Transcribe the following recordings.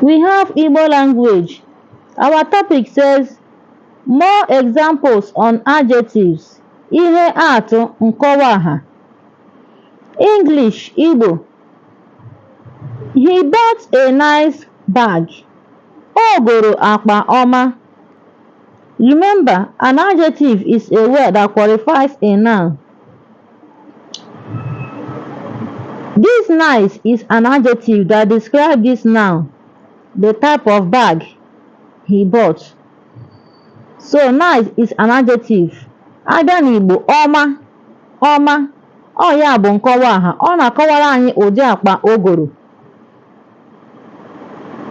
We have Igbo language. Our topic says more examples on adjectives. Ihe atụ Nkowaaha. English Igbo. He bought a nice bag. O goro akpa ọma. Remember, an adjective is a word that qualifies a noun. This nice is an adjective that describes this noun, the type of bag he bought. So nice is an adjective. Abịa n'Igbo, ọma, ọ ya bụ nkọwaaha. Ọ na-akọwara anyị ụdị akpa o goro.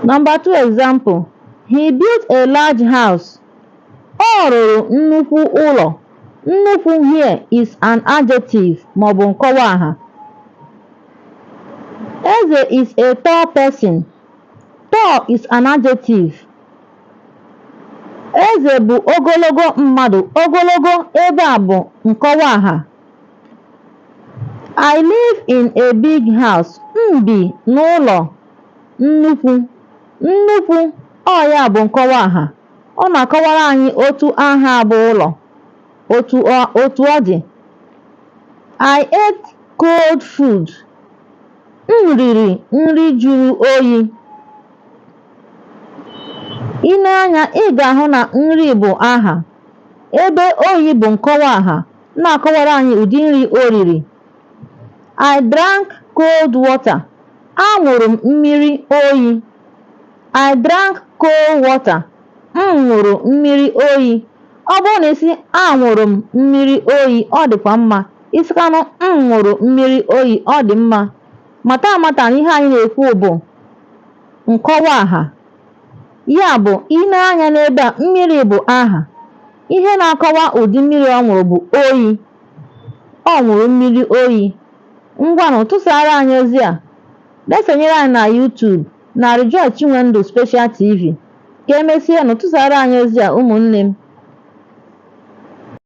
Number 2 example. He built a large house. Ọ rụrụ nnukwu ụlọ. Nnukwu here is an adjective maọbụ nkọwaaha. Eze is a tall person. Tall is an adjective. Eze bụ ogologo mmadụ. Ogologo ebe a bụ nkọwaaha. I live in a big house. M bi n'ụlọ nnukwu. Nnukwu ọ ya bụ nkọwaaha. Ọ na-akọwara anyị otu aha bụ ụlọ, otu ọ dị. I ate cold food. M riri nri juru oyi. I nee anya, ị ga-ahụ na nri bụ aha, ebe oyi bụ nkọwaaha, na-akọwara anyị ụdị nri o riri. I drank cold water. Aṅụrụ m mmiri oyi. I drank cold water. M ṅụrụ mmiri oyi. Ọ bụrụ na isi aṅụrụ m mmiri oyi, ọ dịkwa mma. Isikanụ m ṅụrụ mmiri oyi, ọ dị mma. Mata na ihe anyị na-ekwu bụ nkọwaaha. Ya bụ, ile anya n'ebe a, mmiri bụ aha. Ihe na-akọwa ụdị mmiri ọ ṅụrụ bụ oyi. Ọ ṅụrụ mmiri oyi. Ngwanụ, tụsara anyị ozi a. Lesonyere anyị na YouTube na Rejoice Chinwendu Special TV. Ka emesịa nụ, tụsara anyị ozi a ụmụnne m.